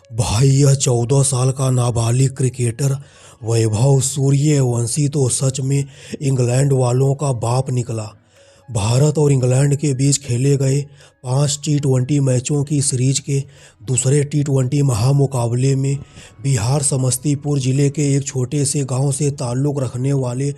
भाई यह 14 साल का नाबालिग क्रिकेटर वैभव सूर्यवंशी तो सच में इंग्लैंड वालों का बाप निकला। भारत और इंग्लैंड के बीच खेले गए 5 टी20 मैचों की सीरीज के दूसरे टी20 महामुकाबले में बिहार समस्तीपुर जिले के एक छोटे से गांव से ताल्लुक़ रखने वाले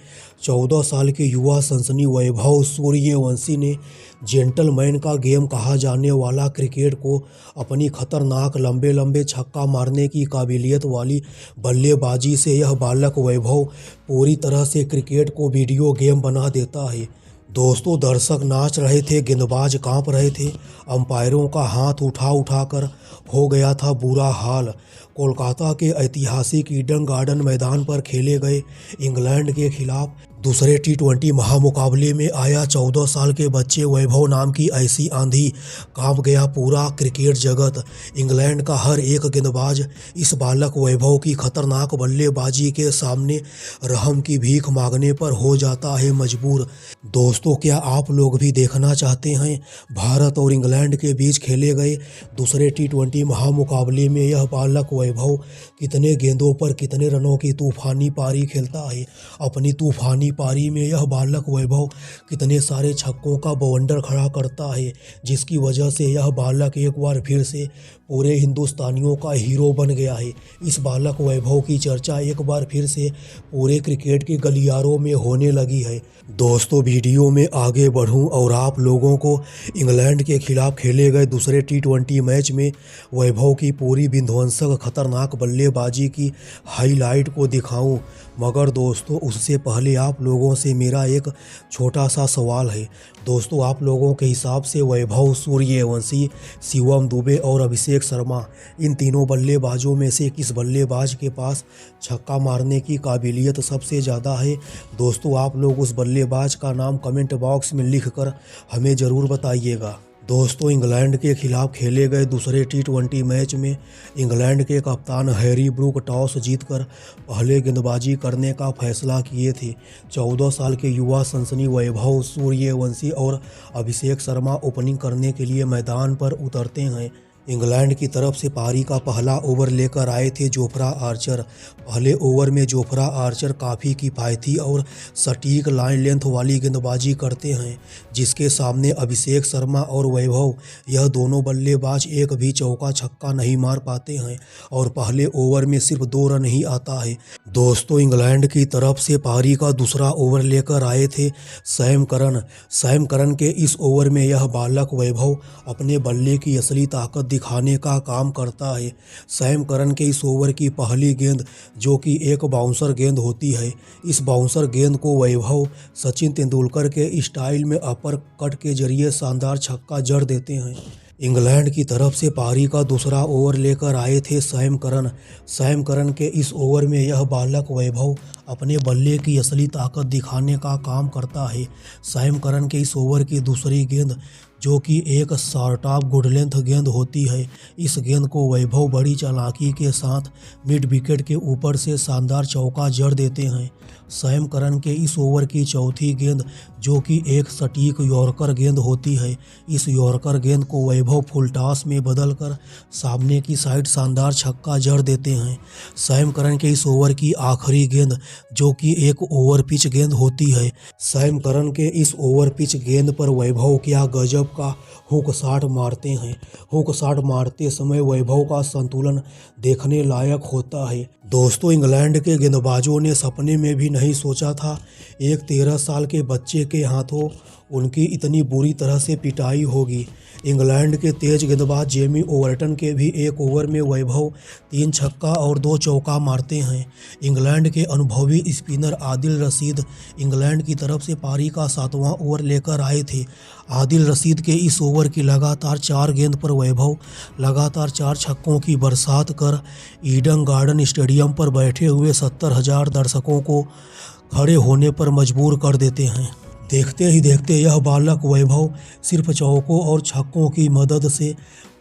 14 साल के युवा सनसनी वैभव सूर्यवंशी ने जेंटलमैन का गेम कहा जाने वाला क्रिकेट को अपनी खतरनाक लंबे लंबे छक्का मारने की काबिलियत वाली बल्लेबाजी से यह बालक वैभव पूरी तरह से क्रिकेट को वीडियो गेम बना देता है। दोस्तों, दर्शक नाच रहे थे, गेंदबाज कांप रहे थे, अंपायरों का हाथ उठा कर हो गया था बुरा हाल। कोलकाता के ऐतिहासिक ईडन गार्डन मैदान पर खेले गए इंग्लैंड के खिलाफ दूसरे टी20 महामुकाबले में आया 14 साल के बच्चे वैभव नाम की ऐसी आंधी, कांप गया पूरा क्रिकेट जगत। इंग्लैंड का हर एक गेंदबाज इस बालक वैभव की खतरनाक बल्लेबाजी के सामने रहम की भीख मांगने पर हो जाता है मजबूर। दोस्तों, क्या आप लोग भी देखना चाहते हैं भारत और इंग्लैंड के बीच खेले गए दूसरे टी20 महामुकाबले में यह बालक वैभव कितने गेंदों पर कितने रनों की तूफानी पारी खेलता है? अपनी तूफानी पारी में यह बालक वैभव कितने सारे छक्कों का बवंडर खड़ा करता है, जिसकी वजह से यह बालक एक बार फिर से पूरे हिंदुस्तानियों का हीरो बन गया है। इस बालक वैभव की चर्चा एक बार फिर से पूरे क्रिकेट के गलियारों में होने लगी है। दोस्तों, वीडियो में आगे बढ़ूं और आप लोगों को इंग्लैंड के खिलाफ खेले गए दूसरे टी20 मैच में वैभव की पूरी विध्वंसक खतरनाक बल्लेबाजी की हाईलाइट को दिखाऊं, मगर दोस्तों उससे पहले आप लोगों से मेरा एक छोटा सा सवाल है। दोस्तों, आप लोगों के हिसाब से वैभव सूर्यवंशी, शिवम दुबे और अभिषेक शर्मा, इन तीनों बल्लेबाजों में से किस बल्लेबाज के पास छक्का मारने की काबिलियत सबसे ज़्यादा है? दोस्तों, आप लोग उस बल्लेबाज का नाम कमेंट बॉक्स में लिखकर हमें ज़रूर बताइएगा। दोस्तों, इंग्लैंड के खिलाफ खेले गए दूसरे टी20 मैच में इंग्लैंड के कप्तान हैरी ब्रूक टॉस जीतकर पहले गेंदबाजी करने का फैसला किए थे। 14 साल के युवा सनसनी वैभव सूर्यवंशी और अभिषेक शर्मा ओपनिंग करने के लिए मैदान पर उतरते हैं। इंग्लैंड की तरफ से पारी का पहला ओवर लेकर आए थे जोफ्रा आर्चर। पहले ओवर में जोफ्रा आर्चर काफ़ी किफ़ायती और सटीक लाइन लेंथ वाली गेंदबाजी करते हैं, जिसके सामने अभिषेक शर्मा और वैभव यह दोनों बल्लेबाज एक भी चौका छक्का नहीं मार पाते हैं और पहले ओवर में सिर्फ 2 रन ही आता है। दोस्तों, इंग्लैंड की तरफ से पारी का दूसरा ओवर लेकर आए थे सैम करन के इस ओवर में यह बालक वैभव अपने बल्ले की असली ताकत दिखाने का काम करता है। सैम करन के इस ओवर की पहली गेंद, जो कि एक बाउंसर गेंद होती है, इस बाउंसर गेंद को वैभव सचिन तेंदुलकर के स्टाइल में अपर कट के जरिए शानदार छक्का जड़ देते हैं। इंग्लैंड की तरफ से पारी का दूसरा ओवर लेकर आए थे सैम करन के इस ओवर में यह बालक वैभव अपने बल्ले की असली ताकत दिखाने का काम करता है। सैम करन के इस ओवर की दूसरी गेंद, जो कि एक शॉर्ट ऑफ गुड लेंथ गेंद होती है, इस गेंद को वैभव बड़ी चालाकी के साथ मिड विकेट के ऊपर से शानदार चौका जड़ देते हैं। सैम करन के इस ओवर की चौथी गेंद, जो कि एक सटीक यॉर्कर गेंद होती है, इस यॉर्कर गेंद को वैभव फुल टॉस में बदलकर सामने की साइड शानदार छक्का जड़ देते हैं। सैम करन के इस ओवर की आखिरी गेंद, जो कि एक ओवर पिच गेंद होती है, सैम करन के इस ओवर पिच गेंद पर वैभव क्या गजब का हुक शॉट मारते हैं। हुक शॉट मारते समय वैभव का संतुलन देखने लायक होता है। दोस्तों, इंग्लैंड के गेंदबाजों ने सपने में भी नहीं सोचा था एक 13 साल के बच्चे के हाथों उनकी इतनी बुरी तरह से पिटाई होगी। इंग्लैंड के तेज गेंदबाज जेमी ओवर्टन के भी एक ओवर में वैभव 3 छक्का और 2 चौका मारते हैं। इंग्लैंड के अनुभवी स्पिनर आदिल रशीद इंग्लैंड की तरफ से पारी का 7वां ओवर लेकर आए थे। आदिल रशीद के इस ओवर की लगातार 4 गेंद पर वैभव लगातार 4 छक्कों की बरसात कर ईडन गार्डन स्टेडियम पर बैठे हुए 70,000 दर्शकों को खड़े होने पर मजबूर कर देते हैं। देखते ही देखते यह बालक वैभव सिर्फ चौकों और छक्कों की मदद से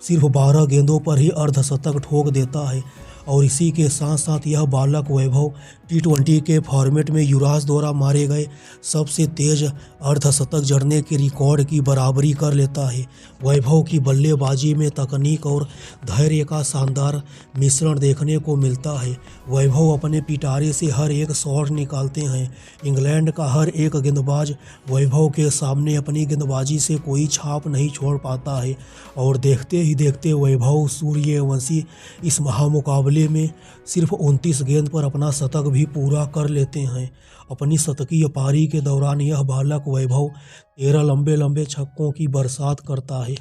सिर्फ 12 गेंदों पर ही अर्धशतक ठोक देता है और इसी के साथ साथ यह बालक वैभव T20 के फॉर्मेट में युवराज द्वारा मारे गए सबसे तेज अर्धशतक जड़ने के रिकॉर्ड की बराबरी कर लेता है। वैभव की बल्लेबाजी में तकनीक और धैर्य का शानदार मिश्रण देखने को मिलता है। वैभव अपने पिटारे से हर एक शॉट निकालते हैं। इंग्लैंड का हर एक गेंदबाज वैभव के सामने अपनी गेंदबाजी से कोई छाप नहीं छोड़ पाता है और देखते ही देखते वैभव सूर्यवंशी इस महामुकाबले में सिर्फ 29 गेंद पर अपना शतक भी पूरा कर लेते हैं। अपनी शतकीय पारी के दौरान यह बालक वैभव 13 लंबे लंबे छक्कों की बरसात करता है।